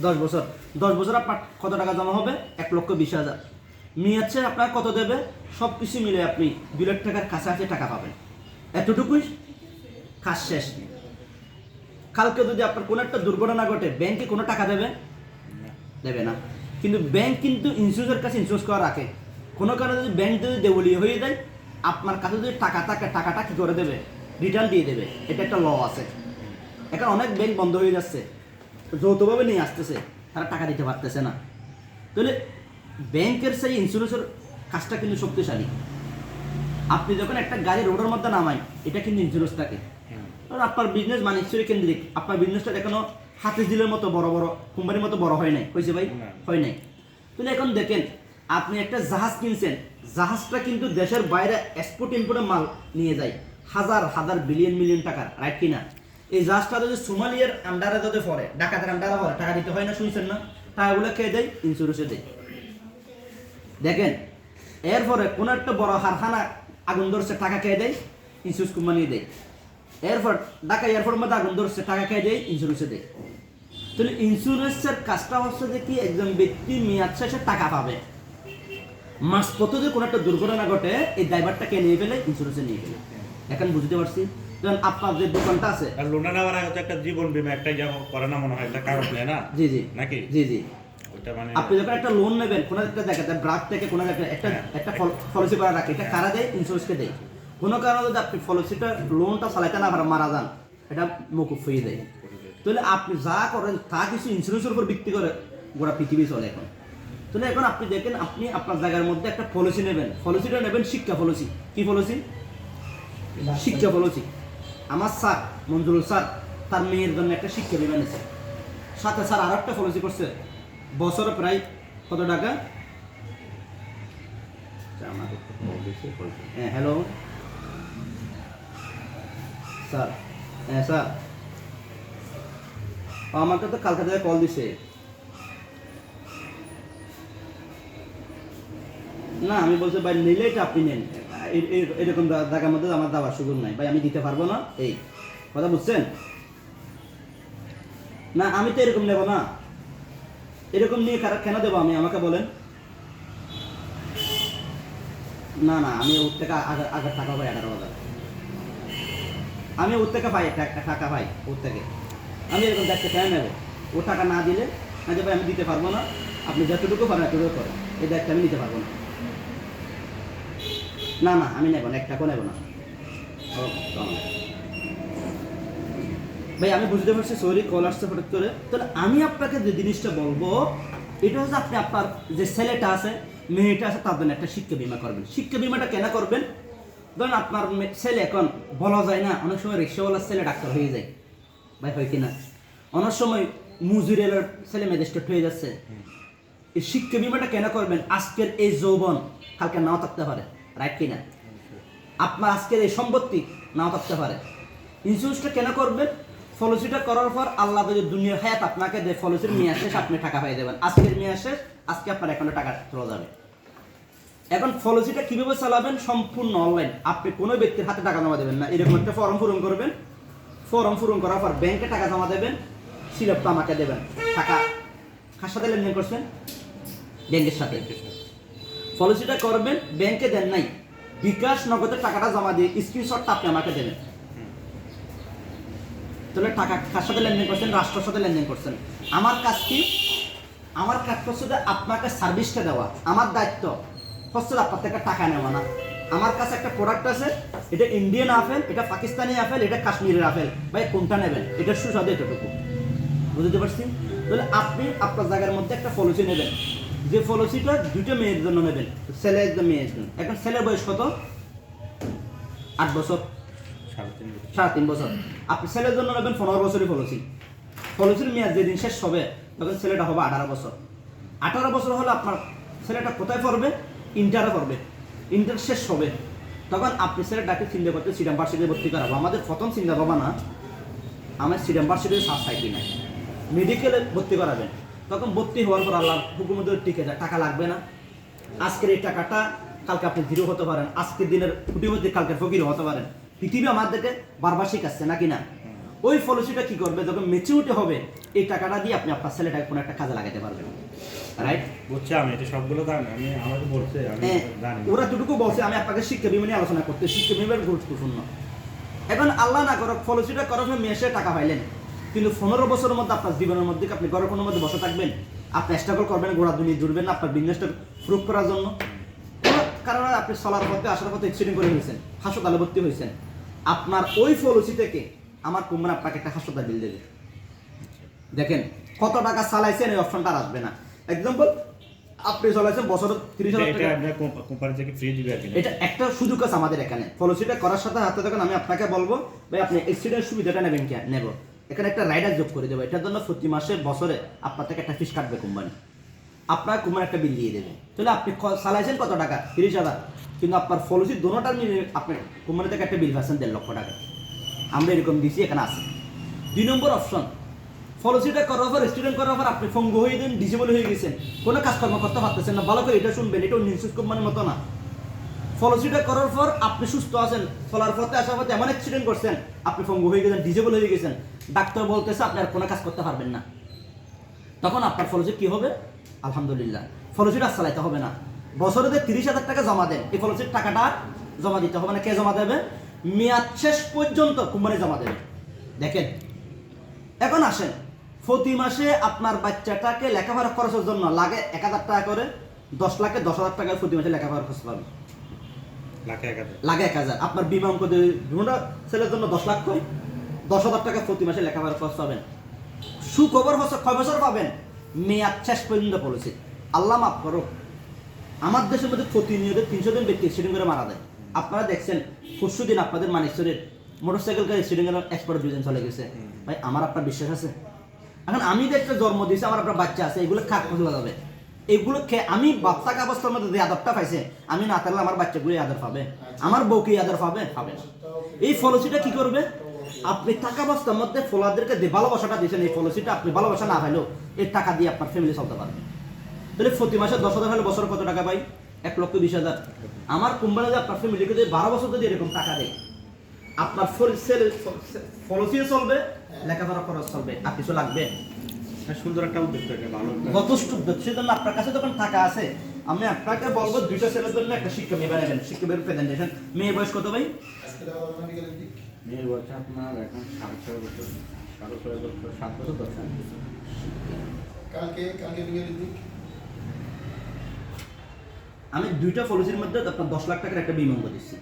10 বছর। 10 বছর আপনার কত টাকা জমা হবে? 1,20,000। মেয়াদ শেষে আপনার কত দেবে? সব কিছু মিলে আপনি 2 লাখ টাকার কাছাকাছি টাকা পাবেন। এতটুকুই কাজ শেষ। কালকে যদি আপনার কোনো একটা দুর্ঘটনা ঘটে, ব্যাংকে কোনো টাকা দেবে? দেবে না। কিন্তু ব্যাংক কিন্তু ইন্স্যুরেন্সের কাছে ইন্স্যুরেন্স করা রাখে। কোনো কারণে যদি ব্যাংক যদি দেউলিয়া হয়ে যায়, আপনার কাছে যদি টাকা থাকে, টাকাটা কী করে দেবে? রিটার্ন দিয়ে দেবে। এটা একটা ল আছে। এখন অনেক ব্যাংক বন্ধ হয়ে যাচ্ছে, যৌথভাবে নিয়ে আসতেছে, তারা টাকা দিতে পারতেছে না। তাহলে ব্যাংকের সেই ইন্স্যুরেন্সের কাজটা কিন্তু শক্তিশালী। আপনি যখন একটা গাড়ি রোডের মধ্যে নামাই, এটা কিন্তু ইন্স্যুরেন্স থাকে। আর আপনার বিজনেস মানিকচুরি কেন্দ্রিক, আপনার বিজনেসটা এখনো হাতে দিলের মতো বড় বড় কোম্পানির মতো বড় হয় নাই। হয়েছে ভাই? হয় নাই। তাহলে এখন দেখেন, আপনি একটা জাহাজ কিনছেন, জাহাজটা কিন্তু দেশের বাইরে এক্সপোর্ট ইম্পোর্টের মাল নিয়ে যায় হাজার হাজার বিলিয়ন মিলিয়ন টাকার, রাইট কিনা? এই জাহাজটা যদি সোমালিয়ার আন্ডারে যদি পড়ে, ডাকাতের আন্ডারে পড়ে, টাকা দিতে হয় না, শুনছেন না? টাকাগুলো খেয়ে দেয়, ইন্স্যুরেন্সে দেয়। দেখেন, এরপরে কোনো একটা বড় কারখানা আগুন ধরছে, টাকা খেয়ে দেয়, ইন্স্যুরেন্স কোম্পানি দেয়। এরপর ঢাকা এয়ারপোর্টের মধ্যে আগুন ধরছে, টাকা খেয়ে দেয়, ইন্স্যুরেন্সে দেয়। তাহলে ইন্স্যুরেন্সের কাজটা হচ্ছে যে কি, একজন ব্যক্তি মেয়াদ শেষে টাকা পাবে। মাঝপথে যদি কোনো একটা দুর্ঘটনা ঘটে, এই ড্রাইভারটাকে নিয়ে ফেলে, ইন্স্যুরেন্সে নিয়ে ফেলে। এখন বুঝতে পারছি? যেমন আপনার যে দোকানটা আছে, আর লোনটা নেওয়ার আগে তো একটা জীবন বীমা একটা করে না মনে হয়, একটা কাগজ নেয় না? জি জি নাকি? জি জি। ওইটা মানে আপনি যখন একটা লোন নেবেন, কোনো একটা জায়গাতে ব্রাক থেকে কোনো জায়গায় একটা পলিসি করা রাখে, এটা কারা দেয়? ইন্স্যুরেন্সকে দেয়। কোনো কারণে যদি আপনি পলিসিটা লোনটা চালাইতে না পারেন, মারা যান, এটা মকুফ হয়ে দেয়। তাহলে আপনি যা করেন তা কিছু ইন্স্যুরেন্সের উপর ভিত্তি করে গোটা পৃথিবী চলে এখন। তাহলে এখন আপনি দেখেন, আপনি আপনার জায়গার মধ্যে একটা পলিসি নেবেন, পলিসিটা নেবেন শিক্ষা পলিসি। কি পলিসি? শিক্ষা পলিসি। আমার স্যার মঞ্জুরুল স্যার তার মেয়ের জন্য একটা শিক্ষা বিমা নিয়েছে, সাথে স্যার আর একটা পলিসি করছে, বছরে প্রায় কত টাকা? হ্যাঁ, হ্যালো স্যার। হ্যাঁ স্যার, আমাকে তো কালকে থেকে কল দিছে। না, আমি বলছি ভাই নিলে এটা আপনি নেন, এরকম জায়গার মধ্যে আমার দেওয়ার সুযোগ নাই ভাই, আমি দিতে পারবো না, এই কথা বুঝছেন? না, আমি তো এরকম নেব না। এরকম নিয়ে কেন দেবো আমি, আমাকে বলেন। না না, আমি ওর থেকে আগের টাকা পাই 11,000। আমি ওর থেকে পাই টাকা পাই ওর থেকে। আমি এরকম দেখতে কেন নেবো? ও টাকা না দিলে না যে ভাই আমি দিতে পারবো না, আপনি যতটুকু পারেন এতটুকু করেন, এই দায়িত্ব আমি নিতে পারবো না। না না, আমি নেব না, 1 টাকাও নেব না। ভাই আমি বুঝতে পারছি, সরি কল আসছে হঠাৎ করে। তাহলে আমি আপনাকে যে জিনিসটা বলবো, এটা হচ্ছে আপনি আপনার যে ছেলেটা আছে, মেয়েটা আছে, তার জন্য একটা শিক্ষা বিমা করবেন। শিক্ষা বিমাটা কেন করবেন? ধরেন আপনার ছেলে, এখন বলা যায় না, অনেক সময় রিক্সাওয়ালার ছেলে ডাক্তার হয়ে যায়, ভাই হয় কিনা? অনেক সময় মজুরের ছেলে ম্যাজিস্ট্রেট হয়ে যাচ্ছে। এই শিক্ষা বিমাটা কেন করবেন? আজকের এই যৌবন কালকে নাও থাকতে পারে, রাইট কিনা? আপনার আজকের এই সম্পত্তি নাও থাকতে পারে। ইন্স্যুরেন্সটা কেন করবেন? পলিসিটা করার পর আল্লাহ যদি দুনিয়ার হায়াত আপনাকে দেয়, পলিসির মেয়াদ শেষ, আপনি টাকা পাই দেবেন। আজকের মেয়াদ শেষ, আজকে আপনার অ্যাকাউন্টে টাকা চলে যাবে। এখন পলিসিটা কিভাবে চালাবেন? সম্পূর্ণ অনলাইন। আপনি কোনো ব্যক্তির হাতে টাকা জমা দেবেন না, এরকম একটা ফর্ম পূরণ করবেন। ফর্ম পূরণ করার পর ব্যাংকে টাকা জমা দেবেন, সিলেপটা আমাকে দেবেন। টাকা কার সাথে লেনদেন করছেন? ব্যাংকের সাথে। পলিসিটা করবেন, ব্যাংকে দেন নাই, বিকাশ নগদে টাকাটা জমা দিয়ে স্ক্রিনশটটা আপনি আমাকে দেবেন। তাহলে টাকা কার সাথে লেনদেন করছেন? রাষ্ট্রের সাথে লেনদেন করছেন। আমার কাজ কি? আমার কাজ হচ্ছে যে আপনাকে সার্ভিসটা দেওয়া। আমার দায়িত্ব হচ্ছে আপনার থেকে টাকা নেওয়া না। আমার কাছে একটা প্রোডাক্ট আছে, এটা ইন্ডিয়ান আপেল, এটা পাকিস্তানি আপেল, এটা কাশ্মীরের আপেল, ভাই কোনটা নেবেন? এটার সুস্বাদু এতটুকু, বুঝতে পারছি? তাহলে আপনি আপনার জায়গার মধ্যে একটা পলিসি নেবেন, যে পলিসিটা 2টা মেয়ের জন্য নেবেন, ছেলে একজন মেয়ের জন্য। এখন ছেলের বয়স কত? 8 বছর, 3.5 বছর। আপনি ছেলের জন্য নেবেন 15 বছরের পলিসি। পলিসির মেয়াদ যেদিন শেষ হবে, তখন ছেলেটা হবে 18 বছর। 18 বছর হলে আপনার ছেলেটা কোথায় পড়বে? ইন্টারে পড়বে। ইন্টার শেষ হবে, তখন আপনি ছেলেটাকে চিন্তা করতে সিডাম ভার্সিটিতে ভর্তি করাবো। আমাদের প্রথম চিন্তা ভাবনা না আমার সিডাম ভার্সিটিতে সার্চ চাই কিনা, মেডিকেলে ভর্তি করাবেন। তখন ভর্তি হওয়ার পর আল্লাহ হুকুমতে টিকে যায়, টাকা লাগবে না। আজকের এই টাকাটা কালকে আপনি জিরো হতে পারেন, আজকের দিনের কুটিপতি কালকের ফকির হতে পারেন। পৃথিবী আমাদেরকে বারবার শিখাচ্ছে নাকি না? ওই পলিসিটা কি করবে, যখন ম্যাচিউরিটি হবে এই টাকাটা দিয়ে আপনি আপনার ছেলেটাকে কোনো একটা কাজে লাগাতে পারবেন, রাইট? বুঝছি, আমি এটা সবগুলো জানি, আমি আমাকে বলছে আমি জানি। ওরা দুটুকু বলছে, আমি আপনাকে শিক্ষা বিমা নিয়ে আলোচনা করতে, শিক্ষা বিমার গুরুত্বপূর্ণ। এখন আল্লাহ না করো পলিসিটা করার সময় মেসে টাকা পাইলেন, কিন্তু 15 বছরের মধ্যে আপনার জীবনের মধ্যে আপনি ঘরের কোনো মধ্যে বসে থাকবেন, আপনি স্ট্রাগল করবেন, গোড়া দুনিয়া জুড়বেন না আপনার বিজনেসটা প্রুভ করার জন্য। কোনো কারণে আপনি চলার পথে আসার পথে অ্যাক্সিডেন্ট করে হয়েছেন, হাসপাতালে ভর্তি হয়েছেন, আপনার ওই পলিসি থেকে আমার কোম্পানি আপনাকে একটা হাসপাতাল বিল দেবে। দেখেন কত টাকা চালাইছেন, এই অপশনটা আর আসবে না। এক্সাম্পল, আপনি চলাইছেন বছর 30,000 এটা টাকা, আপনার কোম্পানি থেকে ফ্রি দিবে আর কি। এটা একটা সুযোগ আছে আমাদের এখানে। পলিসিটা করার সাথে হাতে তখন আমি আপনাকে বলবো ভাই আপনি অ্যাক্সিডেন্ট সুবিধাটা নেবেন কি নেব, এখানে একটা রাইডার যোগ করে দেবো। এটার জন্য প্রতি মাসে বছরে আপনার থেকে একটা ফিস কাটবে কোম্পানি, আপনার কোম্পানি একটা বিল দিয়ে দেবে। তাহলে আপনি চালাইছেন কত টাকা, 30,000, কিন্তু আপনার পলিসি দোনোটার মিলে আপনি কোম্পানি থেকে একটা বিল পাচ্ছেন 1.5 লক্ষ টাকা। আমরা এরকম দিছি, এখানে আছে। 2 নম্বর অপশন, পলিসিটা করার পর স্টুডেন্ট করার পর আপনি পঙ্গু হয়ে দেন, ডিসেবল হয়ে গেছেন, কোনো কাজকর্ম করতে পারতেছেন না। ভালো করে এটা শুনবেন, এটা ইন্স্যুরেন্স কোম্পানির মতো না। পলিসিটা করার পর আপনি সুস্থ আছেন, চলার পথে আসার পথে এমন অ্যাক্সিডেন্ট করছেন, আপনি পঙ্গু হয়ে গেছেন, ডিসেবল হয়ে গেছেন, ডাক্তার বলতেছে আপনি আর কোনো কাজ করতে পারবেন না, তখন আপনার পলিসি কি হবে? আলহামদুলিল্লাহ, পলিসিটা চালাইতে হবে না। বছরে যে 30,000 টাকা জমা দেন, এই পলিসির টাকাটা জমা দিতে হবে না। কে জমা দেবে? মেয়াদ শেষ পর্যন্ত কোম্পানি জমা দেবে। দেখেন, এখন আসেন, প্রতি মাসে আপনার বাচ্চাটাকে লেখাপড়া খরচের জন্য লাগে 1,000 টাকা করে, 10 লাখে 10,000 টাকা প্রতি মাসে লেখাপড়া খরচ পাবে, লাখে 1,000 লাগে 1,000। আপনার বিমা অঙ্ক দুটা ছেলের জন্য 10 লাখ কই, 10,000 টাকা প্রতি মাসে লেখাপড়া খরচ পাবেন। সুখবর হচ্ছে 6 বছর পাবেন, মেয়াদ শেষ পর্যন্ত পলিসি। আল্লাহ মাফ করো, আমার দেশের মধ্যে প্রতিনিয়ত 300 জন ব্যক্তি অ্যাক্সিডেন্ট করে মারা যায়। আপনারা দেখছেন পরশু দিন আপনাদের মানিকচরের মোটরসাইকেল গাড়ি অ্যাক্সিডেন্ট করে এক্সপার্ট 2 জন চলে গেছে। ভাই আমার আপনার বিশ্বাস আছে? এখন আমি যে একটা জন্ম দিয়েছি, আমার আপনার বাচ্চা আছে, এগুলো খাক ফসলা যাবে, এগুলোকে আমি বাচ্চা অবস্থার মধ্যে যে আদরটা পাইছে, আমি না থাকলে আমার বাচ্চাগুলো আদর পাবে, আমার বউকে আদর পাবে পাবে না। এই পলিসিটা কি করবে? আপনি টাকা অবস্থার মধ্যে ফোলাদেরকে যে ভালোবাসাটা দিয়েছেন, এই পলিসিটা আপনি ভালোবাসা না পাইলেও এই টাকা দিয়ে আপনার ফ্যামিলি চলতে পারবে। তাহলে প্রতি মাসে 10,000 হলে বছরে কত টাকা পাই? 1,20,000। আমার কোম্পানি যে আপনার ফ্যামিলিকে যদি 12 বছর যদি এরকম টাকা দেয়, আপনার পলিসিও চলবে, লেখাপড়া খরচ চলবে, আর কিছু লাগবে। সুন্দর একটা উদ্যোগ, এটা ভালো একটা। যথেষ্ট উদ্যোগ। সেজন্য আপনার কাছে যখন টাকা আছে, আমি আপনাকে বলবো 2টা ছেলের জন্য একটা শিক্ষা বিমা নেবেন। শিক্ষা বিমার প্রেজেন্টেশন। মেয়ে বয়স কত ভাই? মেয়ের বয়স আপনার এখন 6.5 বছর, 6.5 বছর, 7 বছর 10 বছর। কালকে বিকেলের দিক আমি 2টা পলিসির মধ্যে আপনার 10 লাখ টাকার একটা বিমা অঙ্ক দিচ্ছি।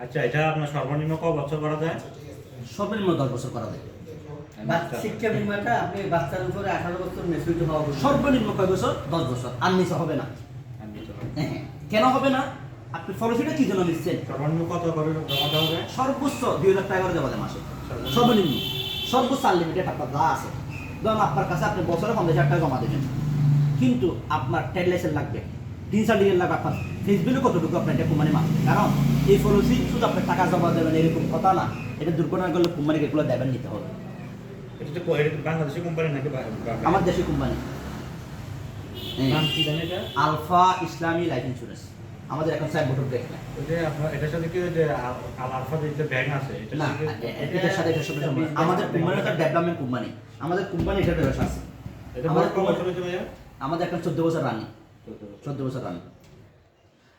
আচ্ছা, এটা আপনার সর্বনিম্ন কত বছর করা যায়? সর্বনিম্ন 10 বছর করা যায়। শিক্ষা বিমাটা আপনি বাচ্চার উপরে 18 বছর মেচুরিটি হওয়া পর্যন্ত। সর্বনিম্ন কয় বছর? 10 বছর, আর নিচে হবে না। হ্যাঁ, কেন হবে না? আপনি পলিসিটা কি জন্য নিচ্ছেন? সর্বনিম্ন কত করে জমা দেওয়া যায়? সর্বোচ্চ 2,000 টাকা করে দেওয়া যায় মাসে, সর্বনিম্ন। সর্বোচ্চ আনলিমিটেড আপনার যা আছে। ধরুন আপনার কাছে আপনি বছরে 50,000 টাকা জমা দেবেন, কিন্তু আপনার ট্রেড লাইসেন্স লাগবে, 3 সার্টিফিকেট লাগবে, আপনার ফেস বিলও কতটুকু আপনার এটা কোম্পানি মানবে। কারণ এই পলিসি শুধু আপনার টাকা জমা দেবেন এরকম কথা না, এটা দুর্ঘটনা করলে কোম্পানিকে এগুলো দেবেন নিতে হবে। এটা তো এটা বাংলাদেশি কোম্পানি নাকি আমার দেশি কোম্পানি, নাম কি জানেন এটা? আলফা ইসলামী লাইফ ইন্স্যুরেন্স। আমাদের এখন সাইড বোর্ড দেখবেন ওইটা আপনার এটার সাথে কি ওই যে আলফা যে ব্যাংক আছে এটার না, সাথে এটার সাথে এটার সাথে সম্পর্ক। আমাদের কোম্পানি একটা ডেভেলপমেন্ট কোম্পানি, আমাদের কোম্পানি এটার ব্যবসা আছে। এটা আমাদের কত বছর হয়েছে ভাইয়া? আমাদের এখন 14 বছর রানি, 14 বছর রানি।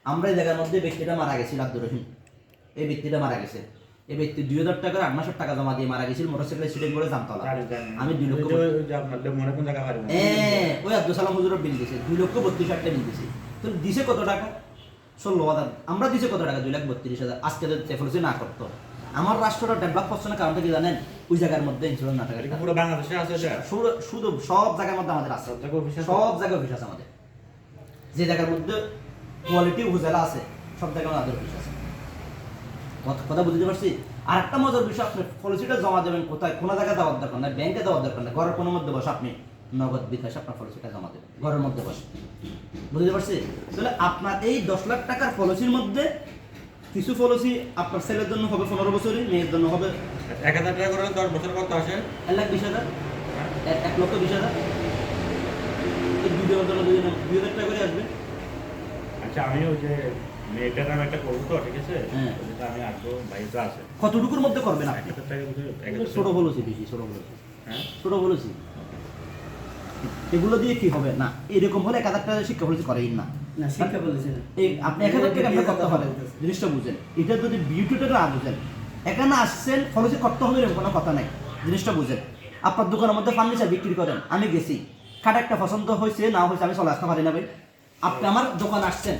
আমরা এই জায়গার মধ্যে ব্যক্তিটা মারা গেছিল, আব্দুর রহিম। এই ব্যক্তিটা মারা গেছে, এই ব্যক্তি 2,000 টাকার 8 মাসের টাকা জমা দিয়ে মারা গেছিল, মোটরসাইকেল অ্যাক্সিডেন্ট করে জামতলা। আমি 2 লক্ষ, ওই যে আপনার মনে কোন জায়গা বাড়ি? ওই আব্দুল সালাম হুজুরের বিল দিছে 2,32,000 টাকা বিল দিছে। তো দিছে কত টাকা? 16,000। আমরা দিছে কত টাকা? 2,32,000। আজকে যদি চেফলসি না করতো, আমার রাষ্ট্রটা ডেভেলপ করছে না। কারণটা কি জানেন? ওই জায়গার মধ্যে ইন্স্যুরেন্স না টাকা, পুরো বাংলাদেশে আছে এটা? শুধু সব জায়গার মধ্যে আমাদের আছে, সব জায়গায় অফিস আছে? সব জায়গায় অফিস আছে আমাদের। যে জায়গার মধ্যে কোয়ালিটি উপজেলা আছে, সব জায়গায় আমাদের অফিস আছে। কথা বুঝতে পারছি? আর একটা মজার বিষয়, আপনি পলিসিটা জমা দেবেন কোথায়? কোনো জায়গায় দেওয়ার দরকার না, ব্যাংকে দেওয়ার দরকার না, ঘরের কোনো মধ্যে বসে আপনি নগদ বিকাশ আপনার পলিসিটা জমা দেবেন ঘরের মধ্যে বসে। বুঝতে পারছি? তাহলে আপনার এই 10 লাখ টাকার পলিসির মধ্যে কিছু পলিসি আপনার ছেলের জন্য হবে 15 বছরই, মেয়ের জন্য হবে 1,000 টাকা করে 10 বছর কত আসে? 1,20,000, 1,20,000। এই 2 জনের জন্য 2,000 টাকা করে আসবে। আচ্ছা, আমি ওই যে মেয়েটার নামে একটা করবো তো, ঠিক আছে? হ্যাঁ। যেটা আমি আসবো, ভাই তো আছে। কতটুকুর মধ্যে করবেন আপনি? 1,000 টাকা বুঝে, 1,000 ছোট টাকা। বলেছি, বেশি ছোট বলেছি, হ্যাঁ? ছোট বলেছি। এগুলো দিয়ে কি হবে না, এরকম হলে 1,000 টাকা শিক্ষা পলিসি করেই না। না শিক্ষা বলেছে না। এই আপনি 1,000 টাকা আপনি করতে পারেন, জিনিসটা বুঝেন। এটা যদি বিউটিটা না বুঝেন, এখানে আসছেন পলিসি করতে হবে এরকম কোনো কথা নাই, জিনিসটা বুঝেন। আপনার দোকানের মধ্যে ফার্নিচার বিক্রি করেন, আমি গেছি, খাট একটা পছন্দ হয়েছে না হয়েছে, আমি চলে আসতে পারি না ভাই। আপনি আমার দোকান আসছেন,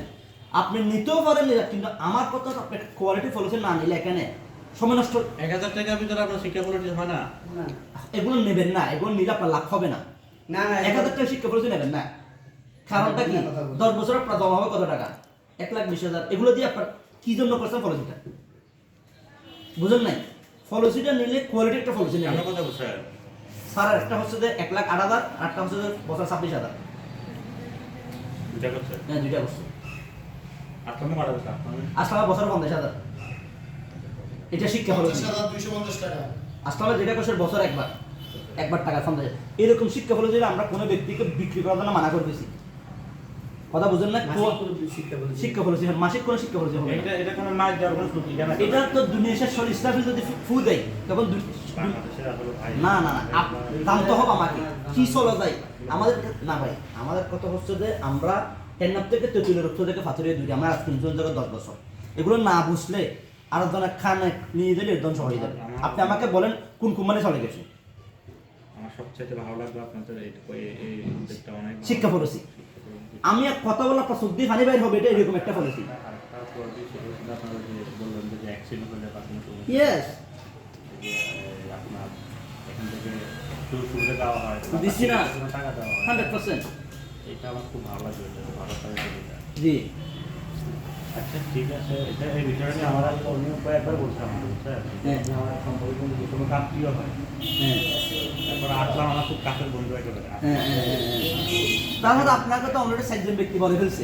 আপনি নিতেও পারেন, কিন্তু আমার কথা আপনি কোয়ালিটি পলিসি না নিলে এখানে সময় নষ্ট। 1,000 টাকার ভিতরে আপনার শিক্ষা পলিসি হয় না? না এগুলো নেবেন না, এগুলো নিলে আপনার লাভ হবে না। না না 1,000 টাকা শিক্ষা পলিসি নেবেন না। কারণটা কি, 10 বছর আপনার জমা হবে কত টাকা? 1,20,000। এগুলো দিয়ে আপনার কি জন্য করছেন পলিসিটা? বুঝেন নাই? পলিসিটা নিলে কোয়ালিটি একটা পলিসি আমার নেবেন। কথা বুঝছেন? স্যার একটা হচ্ছে যে 1,08,000, আরেকটা হচ্ছে যে বছর 26,000। দুইটা করছে। হ্যাঁ, দুইটা করছে। আপনার মারা গেছে, আপনার আসলে বছর 50,000। এটা শিক্ষা পলিসি। 50,250 টাকা। আসলে যেটা করছে বছর একবার টাকা 50,000। এরকম শিক্ষা পলিসি আমরা কোনো ব্যক্তিকে বিক্রি করার জন্য মানা করতেছি। কথা বুঝেন না? শিক্ষা বলেছে। শিক্ষা পলিসি মাসিক কোনো শিক্ষা পলিসি হবে না। এটা কোনো মাছ দেওয়ার কোনো সুযোগ নেই, জানা? এটা তো দুনিয়া শেষ হল, ইসলামী যদি ফু দেয় তখন বাংলাদেশে আসলে ভাই না না না দাম তো হবে আমাকে কি চলা যায় আমাদের না ভাই। আমাদের কথা হচ্ছে যে আমরা টেন্নাপ থেকে তেঁতুলের উৎস থেকে ফাতুরিয়া দূরে আমরা আজ 3 জায়গা 10 বছর এগুলো না বুঝলে আর জনের খানে নিয়ে দিলে ধ্বংস হয়ে যাবে। আপনি আমাকে বলেন কোন কোম্পানি চলে গেছে? আমার সবচেয়ে ভালো লাগলো আপনাদের এই উদ্যোগটা, অনেক ভালো। শিক্ষা পলিসি। আমি এক কথা বলা আপনার সর্দি ফানি বাইর হবে, এটা এরকম একটা পলিসি। আরেকটা পলিসি সেটা হচ্ছে আপনারা যে বললেন যে অ্যাক্সিডেন্ট হলে বা কোনো সমস্যা ইয়েস, আপনার এখান থেকে সুবিধা দেওয়া হয়, দিচ্ছি না? টাকা দেওয়া হয়, 100%। এটা আমার খুব ভালো লাগলো, এটা ভালো লাগে। জি আচ্ছা ঠিক আছে, এটা এই বিষয়টা নিয়ে আমার আগে অন্য কয়েকবার বলছিলাম, বুঝছেন? হ্যাঁ। যে আমার সম্পর্কে কিন্তু যে কোনো কাজ প্রিয় হয়, হ্যাঁ তারপর আসলাম আমার খুব কাছের বন্ধু একেবারে। হ্যাঁ হ্যাঁ। তাহলে আপনাকে তো অলরেডি 6 জন ব্যক্তি বলে ফেলছে।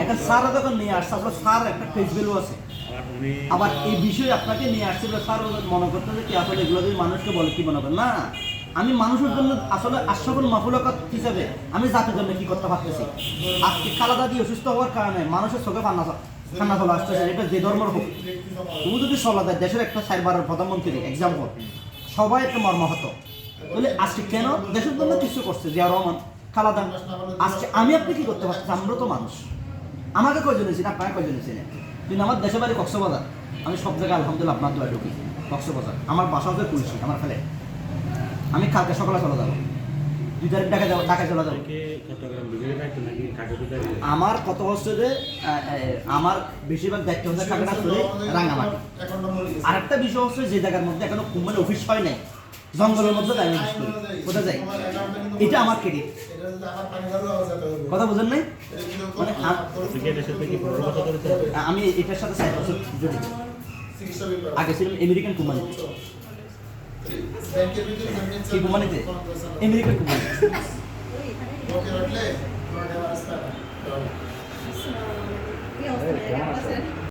এখন স্যার যখন নিয়ে আসছে, আপনার স্যার একটা ফেস ভ্যালু আছে। আবার উনি আবার এই বিষয়ে আপনাকে নিয়ে আসছে বলে স্যার মনে করতে যে কি আসলে এগুলো যদি মানুষকে বলে কি মনে করেন না, আমি মানুষের জন্য আসলে আশরাফুল মাখলুকাত হিসাবে আমি জাতির জন্য কি করতে পারতেছি। আজকে খালাদা দিয়ে অসুস্থ হওয়ার কারণে মানুষের চোখে ঠান্ডা চলে আসতেছে, এটা যে ধর্মের হোক। তুমি যদি চলা যায় দেশের একটা 4 প্রধানমন্ত্রী এক্সাম্পল, সবাই একটা মর্মাহত বলে আজকে কেন দেশের জন্য কিছু করছে জিয়া রহমান, খালাদা। আজকে আমি আপনি কি করতে পারছি? আমরা তো মানুষ। আমাকে কয়জন ছিলেন, আপনাকে কয়জন ছিলেন? কিন্তু আমার দেশের বাড়ি কক্সবাজার, আমি সব জায়গায় আলহামদুলিল্লাহ আপনার দোয়া ঢুকি কক্সবাজার। আমার বাসা হচ্ছে কুলসি, আমার ফেলে আমি কালকে সকালে চলে যাবো, 2 তারিখ ঢাকা চলে যাবো। থেকে চট্টগ্রাম বিজেপি দায়িত্ব নাকি কাকে কোথায়? আমার কত হচ্ছে যে আমার বেশিরভাগ দায়িত্ব হচ্ছে খাগড়াছড়ি, রাঙামাটি। আরেকটা বিষয় হচ্ছে যে জায়গার মধ্যে এখনো কোম্পানি অফিস হয় নাই, জঙ্গলের মধ্যে যাই অফিস করি, কোথায় যাই, এটা আমার ক্রেডিট। কথা বুঝেন নাই? মানে থেকে দেশের থেকে 15 বছর ধরে চলছে। আমি এটার সাথে 7 বছর জড়িত। আগে ছিলাম আমেরিকান কোম্পানি। কি কোম্পানিতে? American company. ওকে রাখলে কেমন আছেন?